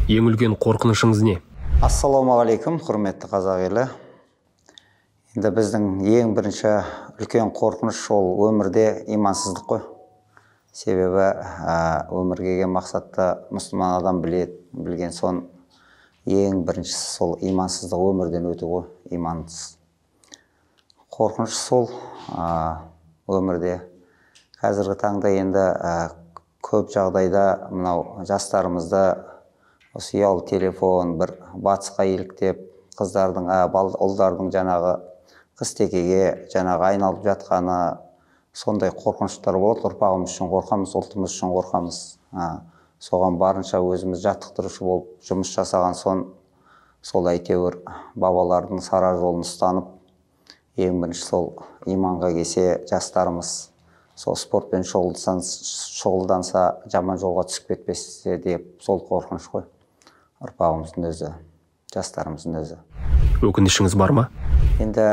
Ең үлкен қорқынышыңыз не? Ассалаумағалейкум, құрметті қазақ елі. Енді біздің ең бірінші үлкен қорқыныш ол өмірде имансыздық қой. Себебі өмірге келген мақсатта мұсылман адам білген сон ең біріншісі сол имансыздық, өмірден өту ғой, имансыз. Қорқыныш сол өмірде. Қазіргі таңда енді көп жағдайда мынау жастарымызда осы ұялы телефон бір батысқа еліктеп, қыздардың, ұлдардың жаңағы қыз-текеге жаңағы айналып жатқаны, сондай қорқыныштар болады. Ұрпағымыз үшін қорқамыз, ұлтымыз үшін қорқамыз. Соған барынша өзіміз жаттықтырушы болып жұмыс жасаған сон, сол әйтеуір бабалардың сара жолын ұстанып, ең бірінші сол иманға келсе жастарымыз сол спортпен шұғылданса, жаман жолға түсіп кетпесе деп, сол қорқыныш қой. Ұрпағымыздың өзі, жастарымыздың өзі. Өкінішіңіз бар ма? Енді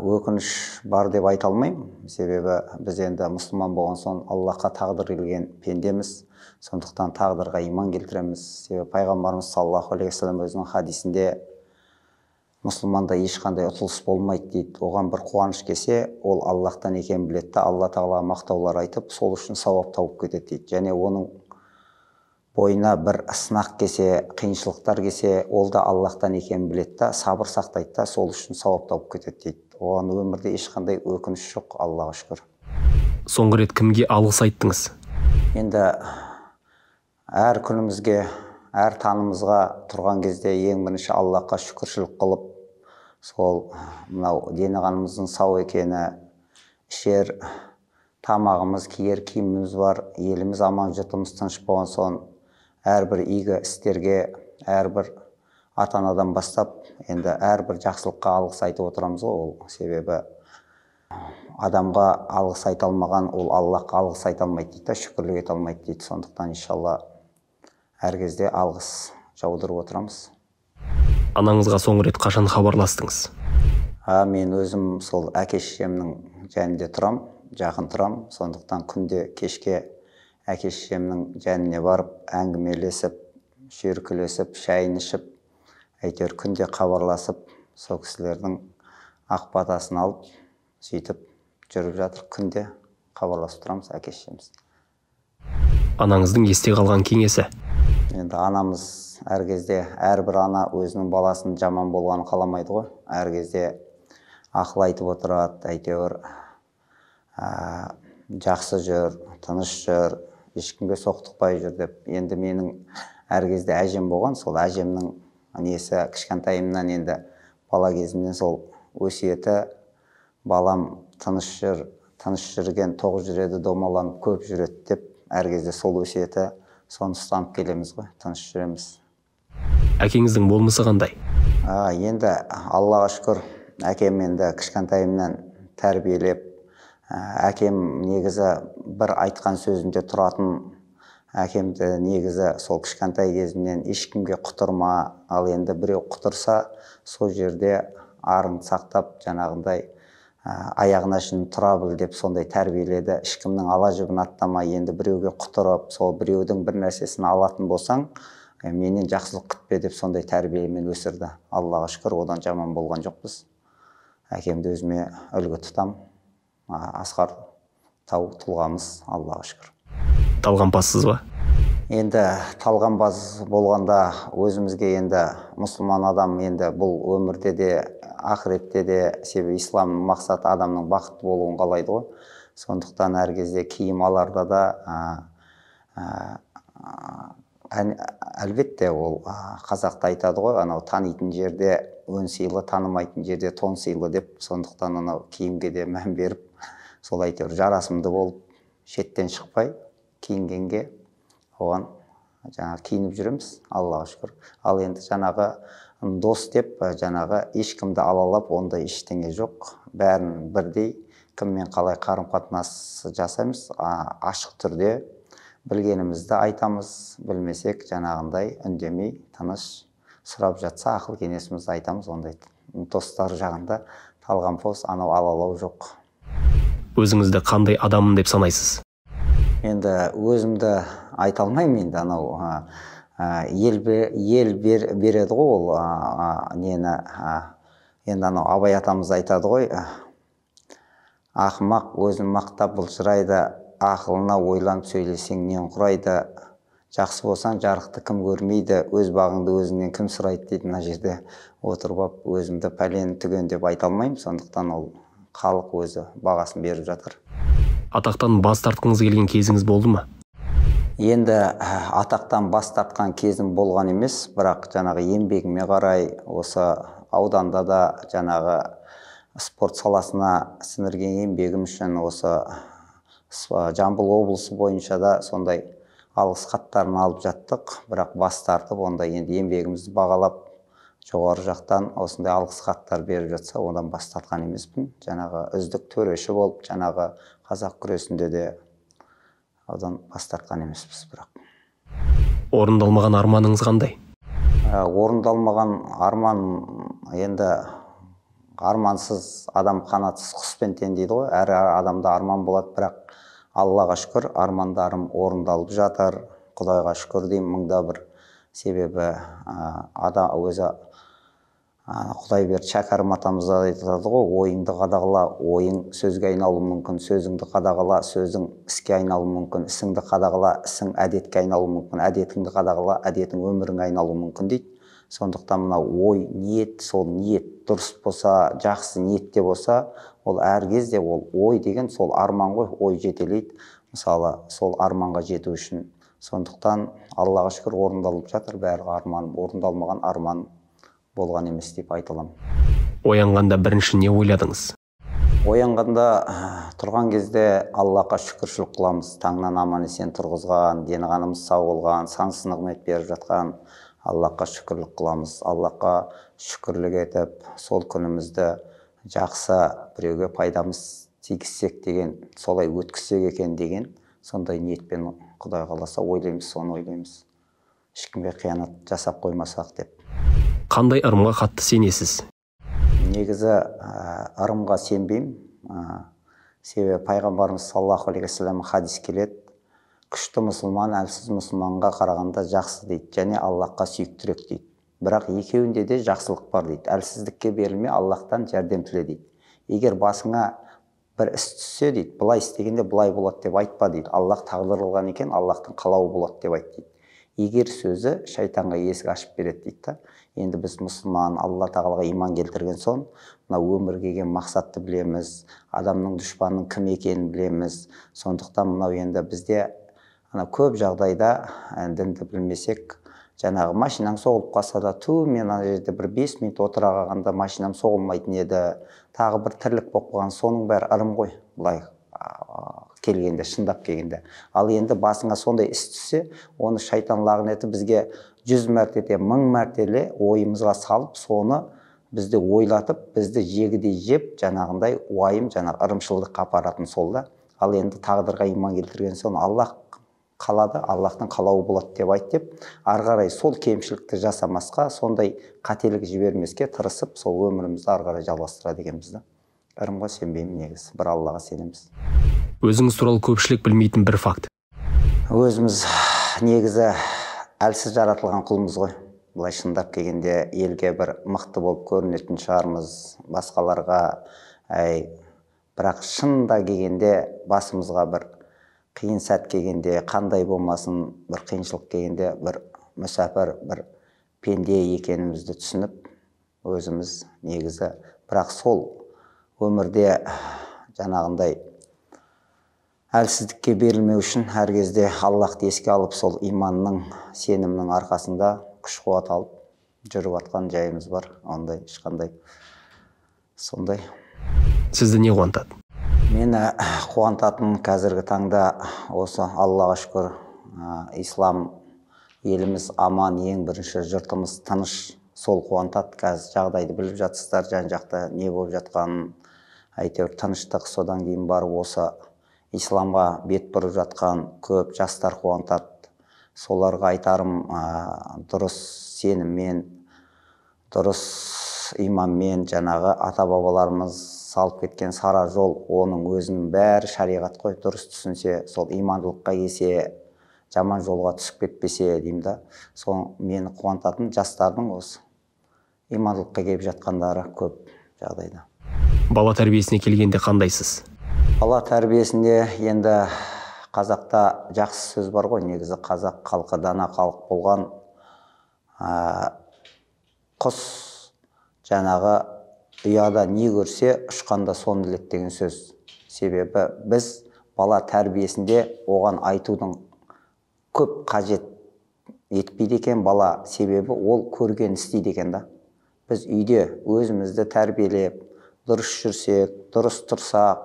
өкініш бар деп айта алмаймын. Себебі біз енді мұсылман болған соң Аллахқа тағдыр келген пендеміз. Сондықтан тағдырға иман келтіреміз. Себебі пайғамбарымыз саллаллаху алейхи вассалам өзінің хадисінде мұсылманда ешқандай ұтылыс болмайды дейді. Оған бір қуаныш келсе, ол Аллахтан екенін біледі, Алла тағалаға мақтаулар айтып, сол үшін сауап тауып кетеді дейді. Және оның бойына бір сынақ келсе, қиыншылықтар келсе, ол да Аллахтан екенін біледі, сабыр сақтайды, сол үшін сауап тауып кетеді дейді. Оған өмірде ешқандай өкініш жоқ, Аллаға шүкір. Соңғы рет кімге алғыс айттыңыз? Енді әр күнімізге, әр таңымызға тұрған кезде ең бірінші Аллахқа шүкіршілік қылып, сол мынау дені қанымыздың сау екені, ішер тамағымыз, киер киіміміз бар, еліміз аман, жұртымыз тыныш болған соң, әрбір игі істерге, әрбір ата-анадан бастап, енді әрбір жақсылыққа алғыс айтып отырамыз ғой. Ол себебі адамға алғыс айта алмаған, ол Аллахқа алғыс айта алмайды дейді, шүкірлік ете алмайды дейді. Сондықтан иншалла әр кезде алғыс жаудырып отырамыз. Анаңызға соңғы рет қашан хабарластыңыз? Мен өзім сол әке-шешемнің жанында тұрам, жақын тұрам. Сондықтан күнде кешке әке-шешемнің жанына барып, әңгімелесіп, шүйіркелесіп, шайын ішіп, әйтеуір күнде хабарласып, сол кісілердің ақ батасын алып, сөйтіп жүріп жатыр. Күнде хабарласып тұрамыз әке-шешеміз. Анаңыздың есте қалған кеңесі? Енді анамыз әр кезде, әрбір ана өзінің баласының жаман болғанын қаламайды ғой. Әр кезде ақыл айтып отырады, әйтеуір жақсы жүр, тыныш жүр, ешкімге соқтықпай жүр деп. Енді менің әр кезде әжем болған, сол әжемнің несі кішкентайымнан енді бала кезімнен сол өсиеті, балам тыныш жүрген тоқ жүреді, домаланып көп жүреді деп, әр кезде сол өсиеті, соны ұстанып келеміз ғой, тыныш жүреміз. Әкеңіздің болмысы қандай? Енді Аллаға шүкір, әкем енді кішкентайымнан тәрбиелеп, әкем негізі бір айтқан сөзінде тұратын, әкемді негізі сол кішкентай кезімнен ешкімге құтырма, ал енді біреу құтырса, сол жерде арыңды сақтап, жаңағындай аяғына шейін тұра біл деп сондай тәрбиеледі. Ешкімнің ала жібін аттамай, енді біреуге құтырып, сол біреудің бір нәрсесін алатын болсаң, менен жақсылық күтпе деп сондай тәрбиемен өсірді. Аллаға шүкір, одан жаман болған жоқпыз. Әкемді өзіме үлгі тұтам. Асқар тау тұлғамыз, Аллаға шүкір. Талғампазсыз ба? Енді талғампаз болғанда өзімізге енді мұсылман адам енді бұл өмірде де, ақыретте де, себебі исламның мақсаты адамның бақытты болуын қалайды ғой. Сондықтан әр кезде киім аларда да әлбетте ол қазақта айтады ғой, анау танитын жерде өн сыйлы, танымайтын жерде тон сыйлы деп. Сондықтан анау киімге де мән беріп, сол әйтеуір жарасымды болып, шеттен шықпай киінгенге оған жаңағы киініп жүреміз, Аллаға шүкір. Ал енді жаңағы дос деп, жаңағы ешкімді алалап, ондай ештеңе жоқ. Бәрін бірдей, кіммен қалай қарым-қатынас жасаймыз, ашық түрде білгенімізді айтамыз, білмесек жаңағындай үндемей, тыныш, сұрап жатса ақыл кеңесімізді айтамыз. Ондай достар жағында талғампоз, анау алалау жоқ. Өзіңізді қандай адаммын деп санайсыз? Енді өзімді айта алмаймын, енді анау береді ғой ол нені, енді анау Абай атамыз айтады ғой, ақымақ өзін мақтап былжырайды, ақылына ойланып сөйлесең нен құрайды, жақсы болсаң жарықты кім көрмейді, өз бағыңды өзіңнен кім сұрайды дейді. Мына жерде отырып алып өзімді пәлен түген деп айта алмаймын, сондықтан ол халық өзі бағасын беріп жатыр. Атақтан бас тартқыңыз келген кезіңіз болды ма? Енді атақтан бас тартқан кезім болған емес, бірақ жаңағы еңбегіме қарай осы ауданда да жаңағы спорт саласына сіңірген еңбегім үшін осы Жамбыл облысы бойынша да сондай алғыс хаттарын алып жаттық, бірақ бас тартып, онда енді еңбегімізді бағалап жоғары жақтан осындай алғыс хаттар беріп жатса, одан бас тартқан емеспін. Жаңағы үздік төреші болып, жаңағы қазақ күресінде де одан бас тартқан емеспіз. Бірақ Орындалмаған арманыңыз қандай? Орындалмаған арман, енді армансыз адам қанатсыз құспен тең дейді ғой. Әр адамда арман болады, бірақ Аллаға шүкір, армандарым орындалып жатыр. Құдайға шүкір деймін, мыңда бір. Себебі өзі Құдайберді Шәкәрім атамыз айтады ғой, ойыңды қадағала, ойың сөзге айналуы мүмкін, сөзіңді қадағала, сөзің іске айналуы мүмкін, ісіңді қадағала, ісің әдетке айналуы мүмкін, әдетіңді қадағала, әдетің өміріңе айналуы мүмкін дейді. Сондықтан мына ой, ниет, сол ниет дұрыс болса, жақсы ниетте болса, ол әр кезде ол ой деген сол арман ғой, ой жетелейді. Мысалы, сол арманға жету үшін. Сондықтан Аллаға шүкір орындалып жатыр, бәрі арман, орындалмаған арман болған емес деп айта аламын. Оянғанда бірінші не ойладыңыз? Оянғанда тұрған кезде Аллаға шүкіршілік қыламыз. Таңнан аман есен тұрғызған, дені қанымыз сау болған, сансыз нығмет беріп жатқан Аллаға шүкірлік қыламыз. Аллаға шүкірлік етіп, сол күнімізді жақсы, біреуге пайдамыз тигізсек деген, солай өткізсек екен деген, сондай ниетпен Құдай қаласа ойлаймыз, соны ойлаймыз. Ешкімге қиянат жасап қоймасақ деп. Қандай ырымға қатты сенесіз? Негізі ырымға сенбеймін. Себебі пайғамбарымыз саллаллаху алейхи вассалам хадис келеді. Күшті мұсылман әлсіз мұсылманға қарағанда жақсы дейді, және Аллахқа сүйіктірек дейді. Бірақ екеуінде де жақсылық бар дейді. Әлсіздікке берілме, Аллахтан жәрдем тіле дейді. Егер басыңа бір іс түссе дейді, былай істегенде былай болады деп айтпа дейді. Аллах тағдырлаған екен, Аллахтың қалауы болады деп айт дейді. Егер сөзі шайтанға есік ашып береді дейді. Енді біз мұсылман, Алла тағалаға иман келтірген соң, мына өмірге келген мақсатты білеміз, адамның дұшпанының кім екенін білеміз. Сондықтан мынау енді бізде көп жағдайда дінді білмесек, жаңағы машинаң соғылып қалса да, мен ана жерде бір 5 минут отыра қалғанда машинам соғылмайтын еді, тағы бір тірлік болып қалған, соның бәрі ырым ғой, былай келгенде, шындап келгенде. Ал енді басыңа сондай іс түссе, оны шайтан лағнеті бізге 100 мәртеле, 1000 мәртеле ойымызға салып, соны бізді ойлатып, бізді жегідей жеп, жаңағындай уайым, жаңағы ырымшылдық апаратын сол да. Ал енді тағдырға иман келтірген соң Аллах қалады, Аллахтың қалауы болады деп айт деп, ары қарай сол кемшілікті жасамасқа, сондай қателік жібермеске тырысып, сол өмірімізді ары қарай жалғастырады екенбіз да. Ырымға сенбеймін негізі, бір Аллаға сенеміз. Өзіңіз туралы көпшілік білмейтін бір факт. Өзіміз негізі әлсіз жаратылған құлмыз ғой. Былай шындап келгенде елге бір мықты болып көрінетін шығармыз, басқаларға, бірақ шында келгенде басымызға бір қиын сәт келгенде, қандай болмасын, бір қиыншылық келгенде, бір мүсәпір, бір пенде екенімізді түсініп, өзіміз негізі, бірақ сол өмірде жаңағындай әлсіздікке берілмеу үшін әр кезде Аллахты еске алып, сол иманның, сенімнің арқасында күш қуат алып жүріп атқан жайымыз бар. Ондай ешқандай сондай. Сізді не қуантады? Мені қуантатын қазіргі таңда осы Аллаға шүкір, ислам еліміз аман, ең бірінші жұртымыз тыныш, сол қуантады. Қазір жағдайды біліп жатсыздар, жан-жақта не болып жатқанын, әйтеуір тыныштық, содан кейін барып осы исламға бет бұрып жатқан көп жастар қуантады. Соларға айтарым, дұрыс сеніммен, дұрыс иманмен, жаңағы ата-бабаларымыз салып кеткен сара жол, оның өзінің бәрі шариғат қой. Дұрыс түсінсе, сол имандылыққа келсе, жаман жолға түсіп кетпесе деймін да. Сол мені қуантатын жастардың осы имандылыққа келіп жатқандары көп жағдайда. Бала тәрбиесіне келгенде қандайсыз? Бала тәрбиесінде енді қазақта жақсы сөз бар ғой, негізі қазақ халқы дана халық болған, құс жаңағы ұяда не көрсе ұшқанда соны іледі деген сөз. Себебі біз бала тәрбиесінде оған айтудың көп қажет етпейді екен бала, себебі ол көрген істейді екен да. Біз үйде өзімізді тәрбиелеп, дұрыс жүрсек, дұрыс тұрсақ,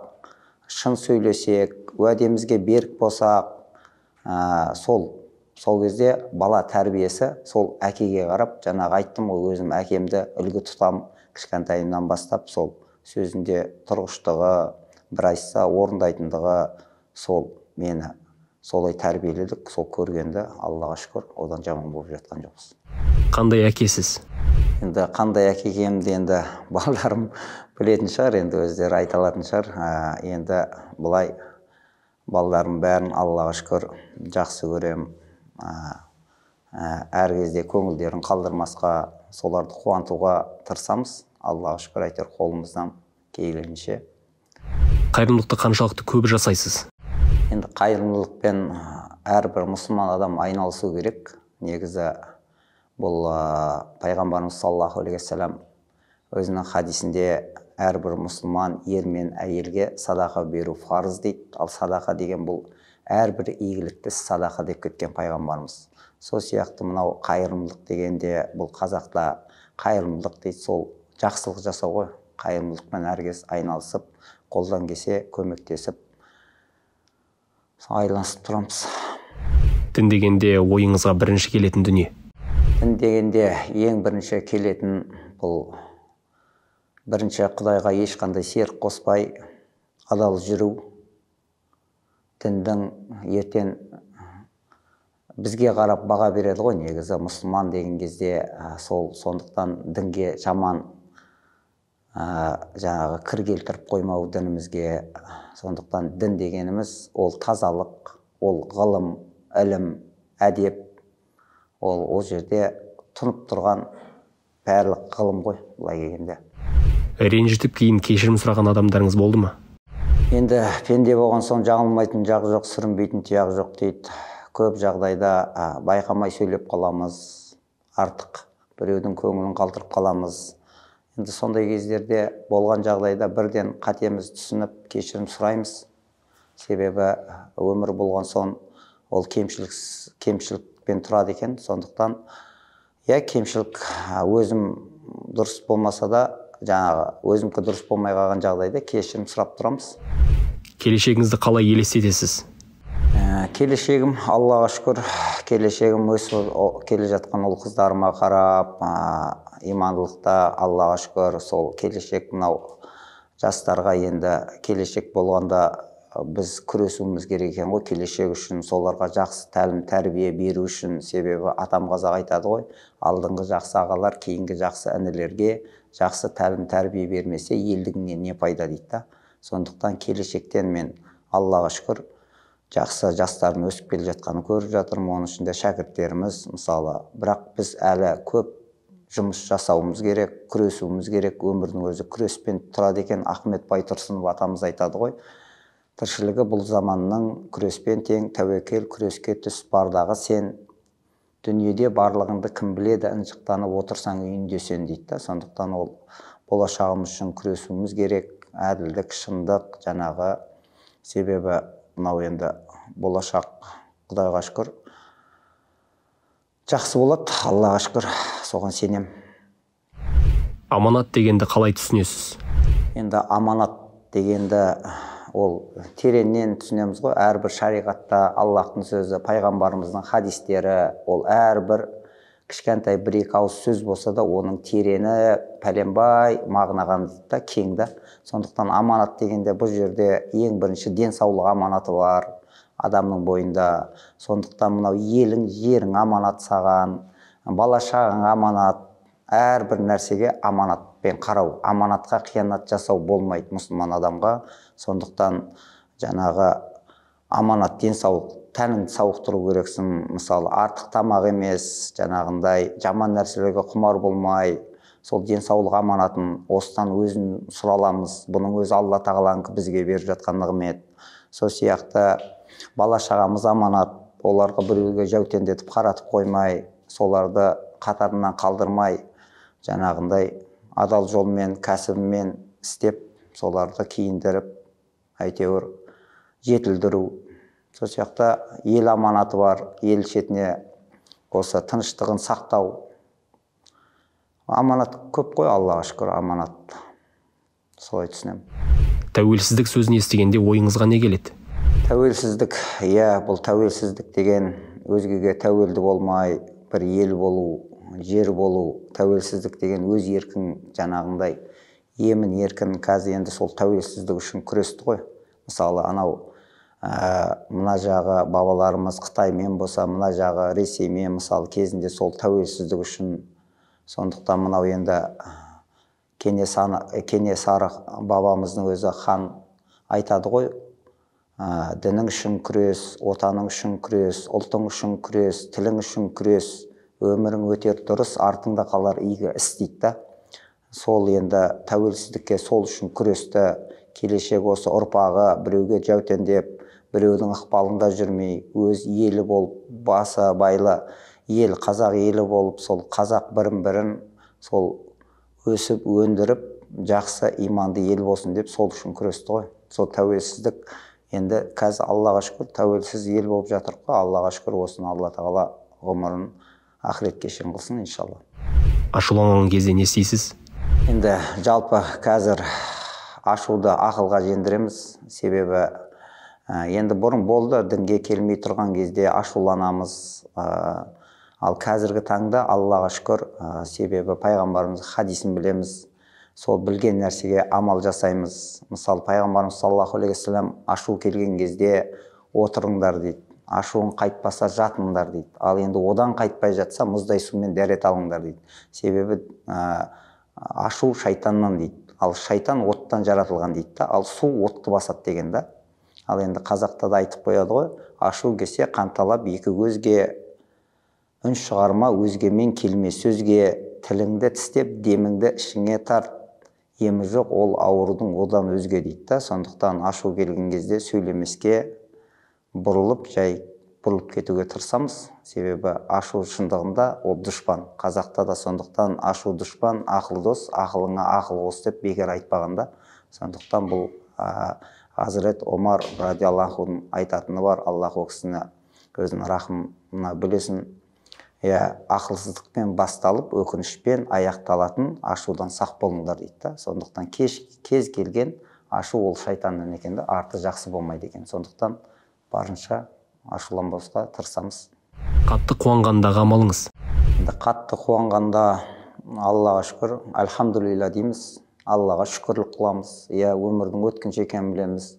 шын сөйлесек, уәдемізге берік болсақ, сол кезде бала тәрбиесі сол әкеге қарап, жаңағы айттым ғой, өзім әкемді үлгі тұтам, кішкентайымнан бастап сол сөзінде тұрғыштығы, бір айтса орындайтындығы, сол мені солай тәрбиеледік, сол көргенді Аллаға шүкір, одан жаман болып жатқан жоқпыз. Қандай әкесіз? Енді қандай әке екенімді енді балаларым білетін шығар, енді өздері айта алатын шығар. Енді бұлай балаларым бәрін Аллаға шүкір жақсы көрем. Әр кезде көңілдерін қалдырмасқа, соларды қуантуға тырысамыз. Аллаға шүкір, әйтеуір қолымыздан келгенше. Қайырымдылықты қаншалықты көп жасайсыз? Енді қайырымдылықпен әрбір мұсылман адам айналысу керек. Негізі бұл пайғамбарымыз саллаллаху алейхи вассалам өзінің хадисінде әрбір мұсылман ер мен әйелге садақа беру парыз дейді. Ал садақа деген бұл әрбір игілікті садақа деп кеткен пайғамбарымыз. Сол сияқты мынау қайырымдылық дегенде бұл қазақта қайырымдылық дейді, сол жақсылық жасау ғой. Қайырымдылықпен әркез айналысып, қолдан келсе көмектесіп айланысып тұрамыз. Дін дегенде ойыңызға бірінші келетін дүние? Дін дегенде ең бірінші келетін бұл бірінші Құдайға ешқандай серік қоспай адал жүру. Діндің ертең бізге қарап баға береді ғой, негізі мұсылман деген кезде сондықтан дінге жаман жаңағы кір келтіріп қоймау дінімізге. Сондықтан дін дегеніміз ол тазалық, ол ғылым, ілім, әдеп, ол жерде тұнып тұрған барлық ғылым ғой, былай келгенде. Ренжітіп кейін кешірім сұраған адамдарыңыз болды ма? Енді пенде болған соң жаңылмайтын жағы жоқ, сүрінбейтін тұяғы жоқ дейді. Көп жағдайда байқамай сөйлеп қаламыз, артық біреудің көңілін қалтырып қаламыз. Енді сондай кездерде болған жағдайда бірден қатеміз түсініп кешірім сұраймыз. Себебі өмір болған соң ол кемшілікпен тұрады екен. Сондықтан кемшілік өзім дұрыс болмаса да, жаңағы өзімкі дұрыс болмай қалған жағдайда кешірім сұрап тұрамыз. Келешегіңізді қалай елестетесіз? Келешегім, Аллаға шүкір, келешегім өсіп келе жатқан ұл қыздарыма қарап, имандылықта, Аллаға шүкір, сол келешек мынау жастарға енді келешек болғанда біз күресуіміз керек екен ғой, келешек үшін, соларға жақсы тәлім тәрбие беру үшін. Себебі атам қазақ айтады ғой, алдыңғы жақсы ағалар кейінгі жақсы інілерге жақсы тәлім тәрбие бермесе елдігіне не пайда дейді да. Сондықтан келешектен мен Аллаға шүкір жақсы жастардың өсіп келе жатқанын көріп жатырмын. Оның ішінде шәкірттеріміз мысалы, бірақ біз әлі көп жұмыс жасауымыз керек, күресуіміз керек. Өмірдің өзі күреспен тұрады екен. Ахмет Байтұрсынов атамыз айтады ғой, тіршілігі бұл заманның күреспен тең, тәуекел күреске түс бардағы сен. Дүниеде барлығыңды кім біледі, ынжықтанып отырсаң үйінде сен дейді. Сондықтан ол болашағымыз үшін күресуіміз керек. Әділдік, шындық, жаңағы себебі мынау енді болашақ Құдайға шүкір жақсы болады, Аллаға шүкір, соған сенем. Аманат дегенді қалай түсінесіз? Енді аманат дегенді ол тереңнен түсінеміз ғой. Әрбір шариғатта Аллахтың сөзі, пайғамбарымыздың хадистері, ол әрбір кішкентай бір-екі ауыз сөз болса да, оның тереңі пәленбай мағынаған да, кең да. Сондықтан аманат дегенде бұл жерде ең бірінші денсаулық аманаты бар адамның бойында. Сондықтан мынау елің, жерің аманат саған, бала-шағаң аманат, әрбір нәрсеге аманатпен қарау. Аманатқа қиянат жасау болмайды мұсылман адамға. Сондықтан жаңағы аманат денсаулық тәніңді сауықтыру керексің. Мысалы, артық тамақ емес, жаңағындай жаман нәрселерге құмар болмай, сол денсаулық аманатын осыдан өзін сұраламыз. Бұның өзі Алла тағаланың бізге беріп жатқан нығмет. Сол сияқты бала шағамыз аманат, оларға біреуге жәутеңдетіп қаратып қоймай, соларды қатарынан қалдырмай, жаңағындай адал жолмен, кәсібімен істеп, соларды киіндіріп, әйтеуір жетілдіру. Сол сияқты ел аманаты бар, ел шетіне осы тыныштығын сақтау. Аманат көп қой, Аллаға шүкір, аманат. Солай түсінемін. Тәуелсіздік сөзін естігенде ойыңызға не келеді? Тәуелсіздік, бұл тәуелсіздік деген өзгеге тәуелді болмай, бір ел болу, жер болу. Тәуелсіздік деген өз еркін, жаңағындай емін еркін. Қазір енді сол тәуелсіздік үшін күресті ғой. Мысалы, анау мына жағы бабаларымыз Қытаймен болса, мына жағы Ресеймен, мысалы, кезінде сол тәуелсіздік үшін. Сондықтан мынау енді Кенесары бабамыздың өзі хан айтады ғой, дінің үшін күрес, отаның үшін күрес, ұлтың үшін күрес, тілің үшін күрес, өмірің өтер дұрыс, артыңда қалар игі іс дейді. Сол енді тәуелсіздікке сол үшін күресті, келешек осы ұрпағы біреуге жәутеңдеп, біреудің ықпалында жүрмей, өз елі болып, басы байлы ел, қазақ елі болып, сол қазақ бірін-бірін сол өсіп, өндіріп, жақсы иманды ел болсын деп сол үшін күресті ғой. Сол тәуелсіздік енді қазір Аллаға шүкір тәуелсіз ел болып жатыр ғой. Аллаға шүкір, осыны Алла тағала ғұмырын ақыретке шейін қылсын, иншалла. Ашуланған кезде не істейсіз? Енді жалпы қазір ашуды ақылға жеңдіреміз. Себебі енді бұрын болды, дінге келмей тұрған кезде ашуланамыз. Ал қазіргі таңда Аллаға шүкір, себебі пайғамбарымыз хадисін білеміз. Сол білген нәрсеге амал жасаймыз. Мысалы, пайғамбарымыз саллаллаху алейхи вассалам ашу келген кезде отырыңдар дейді. Ашуың қайтпаса жатыңдар дейді. Ал енді одан қайтпай жатса мұздай сумен дәрет алыңдар дейді. Себебі ашу шайтаннан дейді. Ал шайтан оттан жаратылған дейді. Ал су отты басады деген да. Ал енді қазақта да айтып қояды ғой, ашу келсе қанталап екі көзге, үн шығарма өзгемен келме сөзге, тіліңді тістеп деміңді ішіңе тарт, емі жоқ ол аурудың одан өзге дейді. Сондықтан ашу келген кезде сөйлемеске, бұрылып кетуге тырысамыз. Себебі ашу шындығында ол дұшпан. Қазақта да сондықтан ашу дұшпан, ақыл дос, ақылыңа ақыл қос деп бекер айтпағанда. Сондықтан бұл Хазірет Омар радиаллахудың айтатыны бар, Аллах ол кісіні өзінің рахымына бөлесін. Ақылсыздықпен басталып, өкінішпен аяқталатын ашудан сақ болыңдар дейді. Сондықтан кез келген ашу ол шайтаннан екен, арты жақсы болмайды екен. Сондықтан барынша ашуланбасқа тырысамыз. Қатты қуанғандағы амалыңыз? Қатты қуанғанда Аллаға шүкір, альхамдулилля дейміз. Аллаға шүкірлік қыламыз. Өмірдің өткінші екенін білеміз.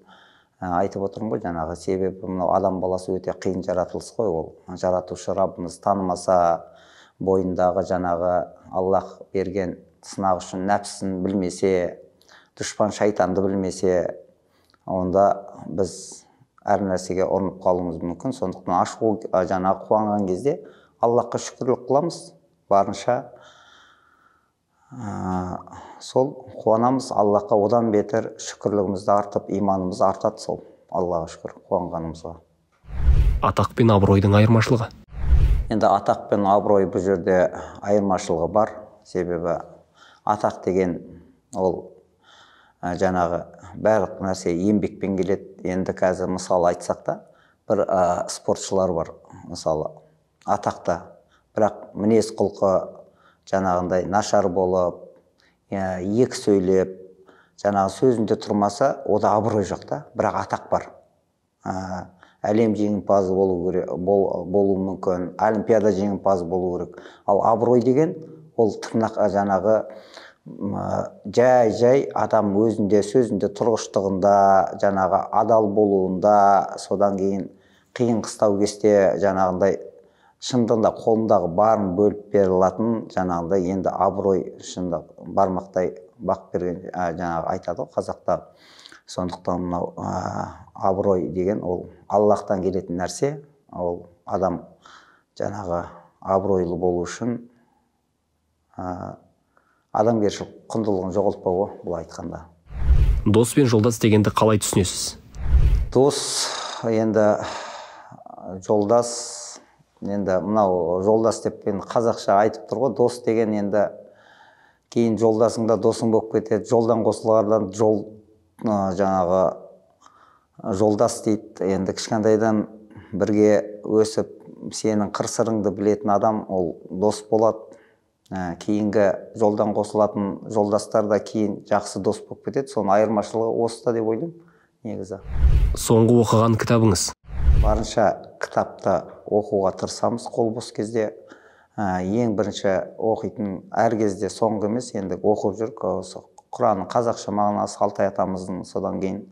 Айтып отырмын ғой жаңағы, себебі мынау адам баласы өте қиын жаратылыс қой ол. Жаратушы Раббымыз танымаса, бойындағы жаңағы Аллах берген сынақ үшін нәпсін білмесе, дұшпан шайтанды білмесе, онда біз әр нәрсеге ұрынып қалуымыз мүмкін. Сондықтан ашу жаңағы қуанған кезде Аллахқа шүкірлік қыламыз. Барынша сол қуанамыз, Аллахқа одан бетер шүкірлігімізді артып, иманымыз артады сол Аллаға шүкір қуанғанымызға. Атақ пен абыройдың айырмашылығы? Енді атақ пен абырой бұл жерде айырмашылығы бар. Себебі атақ деген ол жаңағы барлық нәрсе еңбекпен келеді. Енді қазір мысалы айтсақ та, бір спортшылар бар, мысалы атақта, бірақ мінез құлқы жаңағындай нашар болып, екі сөйлеп, жаңағы сөзінде тұрмаса, ода абырой жоқ та, бірақ атақ бар. Әлем жеңімпазы болу мүмкін, олимпиада жеңімпазы болу керек. Ал абырой деген, ол тырнақ жаңағы жай адам өзінде, сөзінде, тұрғыштығында, жаңағы адал болуында, содан кейін қиын қыстау кезде жаңағындай шындығында қолындағы барын бөліп бере алатын, жаңағындай енді абырой шындық бармақтай бақ берген, жаңағы айтады ғой қазақта, Сондықтан мынау абырой деген ол Аллахтан келетін нәрсе. Ол адам жаңағы абыройлы болу үшін адамгершілік құндылығын жоғалтпауы, бұл айтқанда. Дос пен жолдас дегенді қалай түсінесіз? Дос енді жолдас, енді мынау жолдас деп қазақша айтып тұр ғой. Дос деген енді кейін жолдасың да досың болып кетеді. Жолдан қосылғаннан жаңағы жолдас дейді. Енді кішкентайдан бірге өсіп, сенің қыр-сырыңды білетін адам ол дос болады. Кейінгі жолдан қосылатын жолдастар да кейін жақсы дос болып кетеді. Соның айырмашылығы осыда деп ойлаймын, негізі. Соңғы оқыған кітабыңыз? Барынша кітапты оқуға тырысамыз қол бос кезде. Ең бірінші оқитын әр кезде соңғы емес, енді оқып жүрік. Құранның қазақша мағынасы, Алтай атамыздың, содан кейін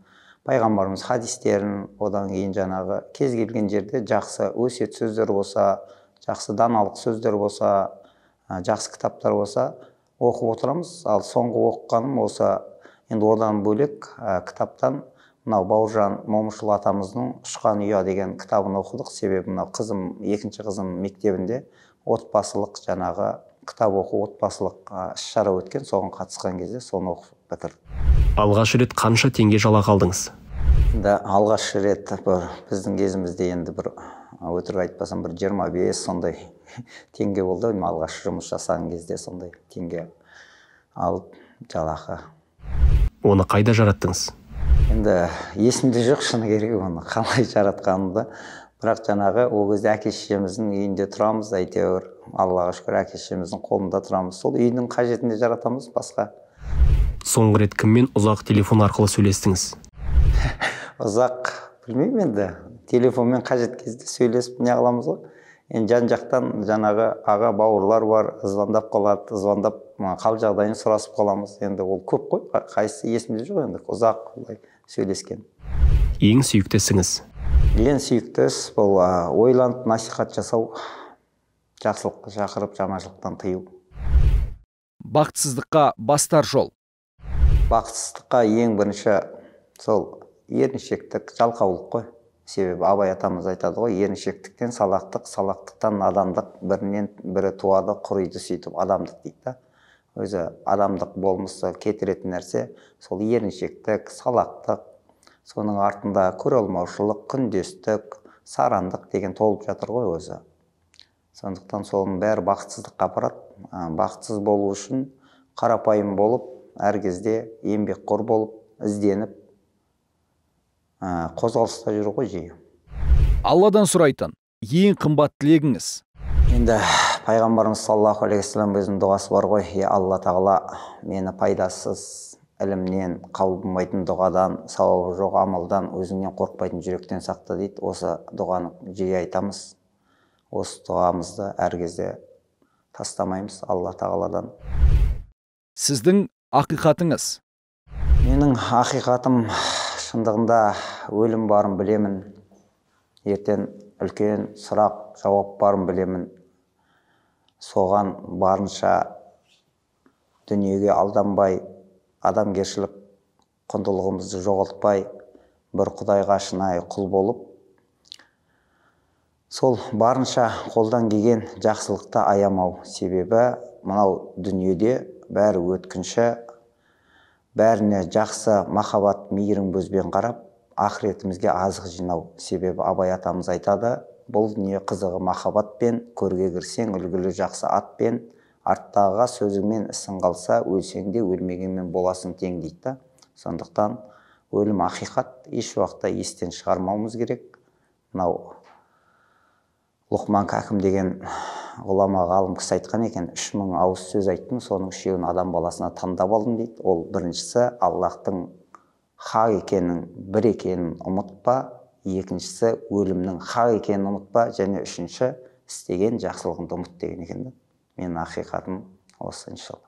пайғамбарымыз хадистерін, одан кейін жаңағы кез келген жерде жақсы өсиет сөздер болса, жақсы даналық сөздер болса, жақсы кітаптар болса оқып отырамыз. Ал соңғы оқығаным осы, енді одан бөлек кітаптан мынау Бауыржан Момышұлы атамыздың «Ұшқан ұя» деген кітабын оқыдық. Себебі мынау екінші қызым мектебінде отбасылық жаңағы кітап оқу, отбасылық іс-шара өткен, соған қатысқан кезде соны оқып бітірдім. Алғаш рет қанша теңге жалақы алдыңыз? Алғаш рет біздің кезімізде енді бір өтірік айтпасам бір 25 сондай теңге болды. Алғаш жұмыс жасаған кезде сондай теңге алып жалақы. Оны қайда жараттыңыз? Енді есімде жоқ, шыны керек, оны қалай жаратқанымды. Бірақ жаңағы ол кезде әке-шешеміздің үйінде тұрамыз, әйтеуір Аллаға шүкір әке-шешеміздің қолында тұрамыз. Сол үйдің қажетінде жаратамыз, басқа. Соңғы рет кіммен ұзақ телефон арқылы сөйлестіңіз? Ұзақ білмеймін, енді телефонмен қажет кезде сөйлесіп не қыламыз ғой. Енді жан-жақтан жаңағы аға бауырлар бар, звондап қалады, звондап қал жағдайын сұрасып қаламыз. Енді ол көп қой, қайсысы есімде жоқ, енді ұзақ сөйлескен. Ең сүйікті ісіңіз? Ең сүйікті іс бұл ойланып насихат жасау, жақсылыққа шақырып, жаманшылықтан тыю. Бақытсыздыққа бастар жол? Бақытсыздыққа ең бірінші сол еріншектік, жалқаулық қой. Себебі Абай атамыз айтады ғой, еріншектіктен салақтық, салақтықтан надандық, бірінен бірі туады, құриды, сөйтіп адамдық дейді. Өзі адамдық болмысы кетіретін нәрсе сол еріншектік, салақтық, соның артында көре алмаушылық, күндестік, сарандық деген толып жатыр ғой өзі. Сондықтан соның бәрі бақытсыздыққа апарады. Бақытсыз болу үшін қарапайым болып, әр кезде еңбекқор болып, ізденіп, қозғалыста жүру ғой жиі. Алладан сұрайтын ең қымбат тілегіңіз? Енді пайғамбарымыз саллаллаху алейхи вассалам өзінің дұғасы бар ғой: Алла тағала мені пайдасыз ілімнен, қабыл болмайтын дұғадан, сауабы жоқ амалдан, өзіңнен қорықпайтын жүректен сақта дейді. Осы дұғаны жиі айтамыз. Осы дұғамызды әр кезде тастамаймыз Алла тағаладан. Сіздің ақиқатыңыз? Менің ақиқатым шындығында өлім барын білемін. Ертең үлкен сұрақ, жауап барын білемін. Соған барынша дүниеге алданбай, адамгершілік құндылығымызды жоғалтпай, бір Құдайға шынайы құл болып, сол барынша қолдан келген жақсылықты аямау. Себебі мынау дүниеде бәрі өткінші, бәріне жақсы махаббат, мейірім көзбен қарап, ақыретімізге азық жинау. Себебі Абай атамыз айтады, бұл дүние қызығы махаббатпен, көрге кірсең үлгілі жақсы атпен, арттағыға сөзіңмен ісің қалса, өлсең де өлмегенмен боласың тең дейді. Сондықтан өлім ақиқат, еш уақытта естен шығармауымыз керек. Мынау Лұқман Хакім деген ғұлама ғалым кісі айтқан екен, 3000 ауыз сөз айттым, соның 3-еуін адам баласына таңдап алдым дейді. Ол біріншісі Аллахтың хақ екенін, бір екенін ұмытпа, екіншісі өлімнің хақ екенін ұмытпа, және үшінші істеген жақсылығыңды ұмыт деген екен. Менің ақиқатым осы, иншалла.